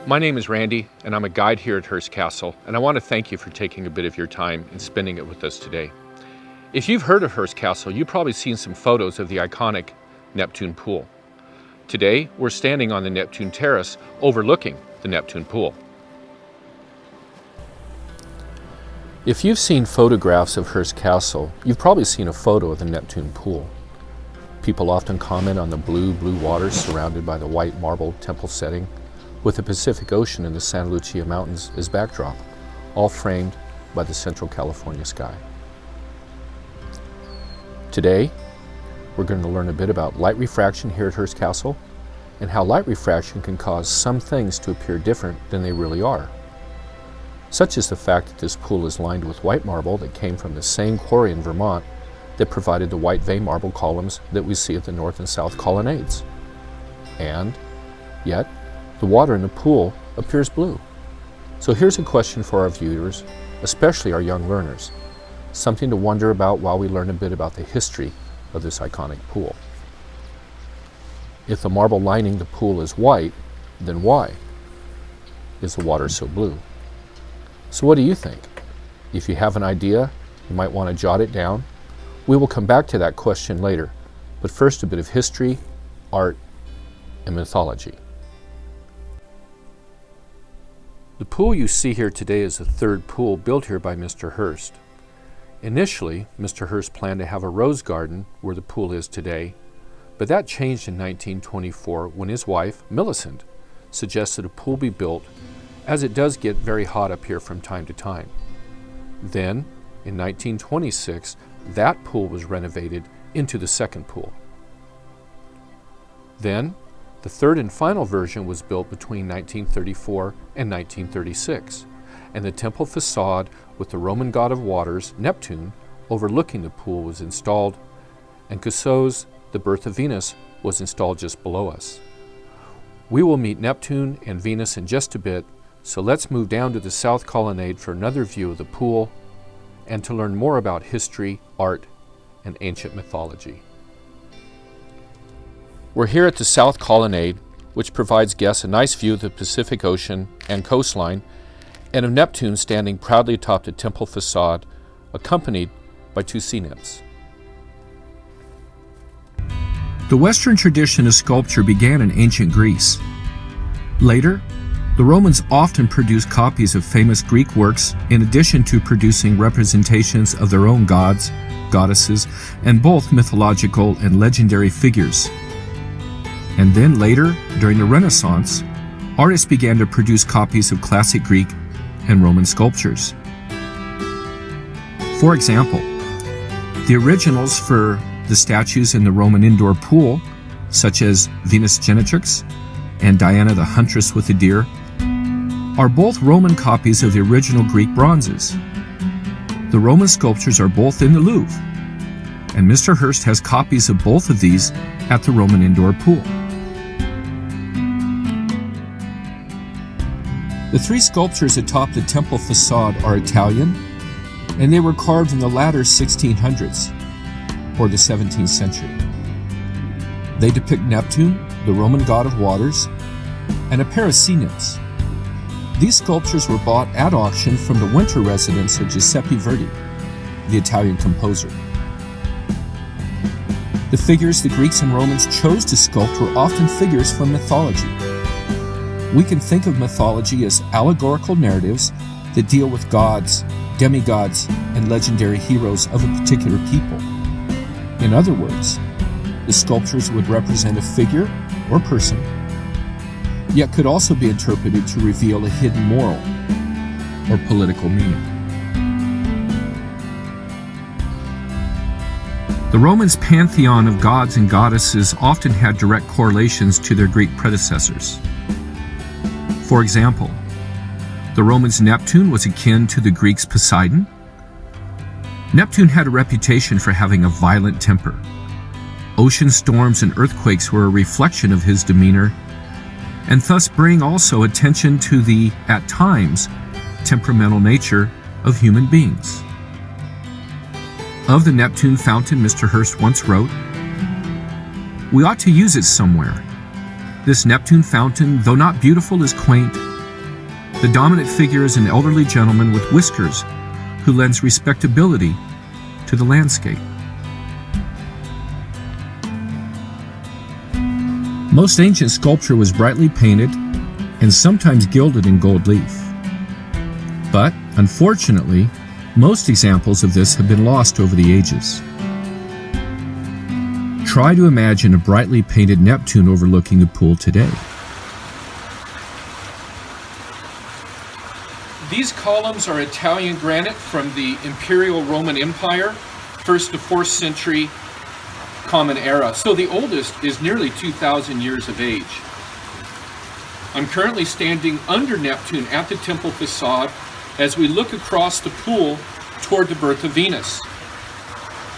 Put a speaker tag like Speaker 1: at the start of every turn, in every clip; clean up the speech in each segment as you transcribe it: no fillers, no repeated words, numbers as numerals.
Speaker 1: My name is Randy, and I'm a guide here at Hearst Castle, and I want to thank you for taking a bit of your time and spending it with us today. If you've heard of Hearst Castle, you've probably seen some photos of the iconic Neptune Pool. Today, we're standing on the Neptune Terrace overlooking the Neptune Pool. If you've seen photographs of Hearst Castle, you've probably seen a photo of the Neptune Pool. People often comment on the blue waters surrounded by the white marble temple setting, with the Pacific Ocean and the Santa Lucia Mountains as backdrop, all framed by the Central California sky. Today, we're going to learn a bit about light refraction here at Hearst Castle and how light refraction can cause some things to appear different than they really are, such as the fact that this pool is lined with white marble that came from the same quarry in Vermont that provided the white vein marble columns that we see at the north and south colonnades. And yet, the water in the pool appears blue. So here's a question for our viewers, especially our young learners, something to wonder about while we learn a bit about the history of this iconic pool. If the marble lining the pool is white, then why is the water so blue? So what do you think? If you have an idea, you might want to jot it down. We will come back to that question later, but first a bit of history, art, and mythology. The pool you see here today is the third pool built here by Mr. Hearst. Initially, Mr. Hearst planned to have a rose garden where the pool is today, but that changed in 1924 when his wife, Millicent, suggested a pool be built, as it does get very hot up here from time to time. Then, in 1926, that pool was renovated into the second pool. Then, the third and final version was built between 1934 and 1936, and the temple facade with the Roman god of waters, Neptune, overlooking the pool was installed, and Cuesta's The Birth of Venus was installed just below us. We will meet Neptune and Venus in just a bit, so let's move down to the south colonnade for another view of the pool and to learn more about history, art, and ancient mythology. We're here at the South Colonnade, which provides guests a nice view of the Pacific Ocean and coastline, and of Neptune standing proudly atop the temple facade, accompanied by two sea nymphs.
Speaker 2: The Western tradition of sculpture began in ancient Greece. Later, the Romans often produced copies of famous Greek works in addition to producing representations of their own gods, goddesses, and both mythological and legendary figures. And then later, during the Renaissance, artists began to produce copies of classic Greek and Roman sculptures. For example, the originals for the statues in the Roman indoor pool, such as Venus Genetrix and Diana the Huntress with the Deer, are both Roman copies of the original Greek bronzes. The Roman sculptures are both in the Louvre, and Mr. Hearst has copies of both of these at the Roman indoor pool. The three sculptures atop the temple facade are Italian, and they were carved in the latter 1600s, or the 17th century. They depict Neptune, the Roman god of waters, and a pair of sea nymphs. These sculptures were bought at auction from the winter residence of Giuseppe Verdi, the Italian composer. The figures the Greeks and Romans chose to sculpt were often figures from mythology. We can think of mythology as allegorical narratives that deal with gods, demigods, and legendary heroes of a particular people. In other words, the sculptures would represent a figure or person, yet could also be interpreted to reveal a hidden moral or political meaning. The Romans' pantheon of gods and goddesses often had direct correlations to their Greek predecessors. For example, the Romans' Neptune was akin to the Greeks' Poseidon. Neptune had a reputation for having a violent temper. Ocean storms and earthquakes were a reflection of his demeanor, and thus bring also attention to the, at times, temperamental nature of human beings. Of the Neptune fountain, Mr. Hearst once wrote, "We ought to use it somewhere. This Neptune fountain, though not beautiful, is quaint, The dominant figure is an elderly gentleman with whiskers who lends respectability to the landscape. Most ancient sculpture was brightly painted and sometimes gilded in gold leaf. But, unfortunately, most examples of this have been lost over the ages. Try to imagine a brightly painted Neptune overlooking the pool today.
Speaker 1: These columns are Italian granite from the Imperial Roman Empire, 1st to 4th century Common Era. So the oldest is nearly 2,000 years of age. I'm currently standing under Neptune at the temple facade as we look across the pool toward the birth of Venus.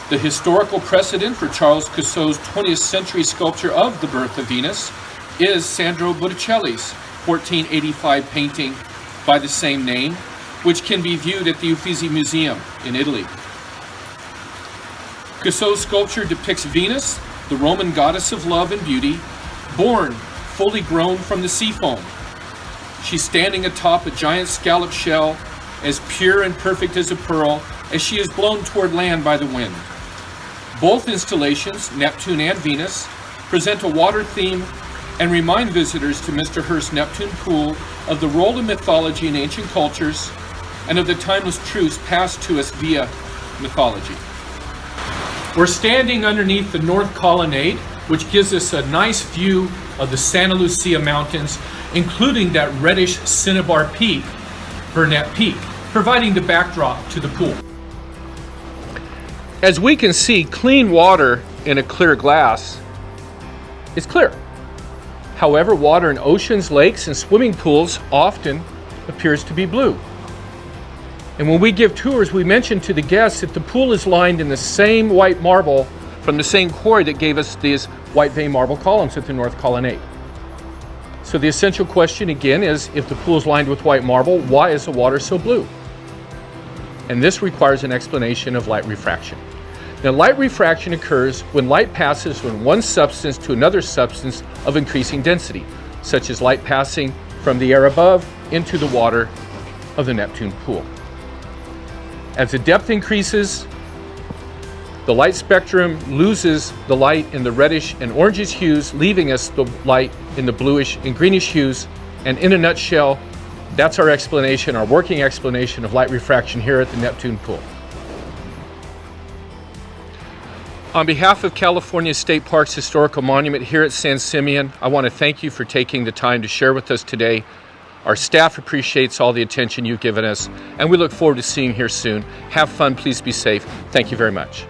Speaker 1: The historical precedent for Charles Cusseau's 20th century sculpture of the birth of Venus is Sandro Botticelli's 1485 painting by the same name, which can be viewed at the Uffizi Museum in Italy. Cusseau's sculpture depicts Venus, the Roman goddess of love and beauty, born fully grown from the sea foam. She's standing atop a giant scallop shell, as pure and perfect as a pearl, as she is blown toward land by the wind. Both installations, Neptune and Venus, present a water theme and remind visitors to Mr. Hearst's Neptune Pool of the role of mythology in ancient cultures and of the timeless truths passed to us via mythology. We're standing underneath the North Colonnade, which gives us a nice view of the Santa Lucia Mountains, including that reddish cinnabar peak, Burnett Peak, providing the backdrop to the pool. As we can see, clean water in a clear glass is clear. However, water in oceans, lakes, and swimming pools often appears to be blue. And when we give tours, we mention to the guests that the pool is lined in the same white marble from the same quarry that gave us these white vein marble columns at the North Colonnade. So the essential question again is, if the pool is lined with white marble, why is the water so blue? And this requires an explanation of light refraction. Now, light refraction occurs when light passes from one substance to another substance of increasing density, such as light passing from the air above into the water of the Neptune pool. As the depth increases, the light spectrum loses the light in the reddish and orangish hues, leaving us the light in the bluish and greenish hues. And in a nutshell, that's our explanation, our working explanation of light refraction here at the Neptune pool. On behalf of California State Parks Historical Monument here at San Simeon, I want to thank you for taking the time to share with us today. Our staff appreciates all the attention you've given us, and we look forward to seeing you here soon. Have fun, please be safe. Thank you very much.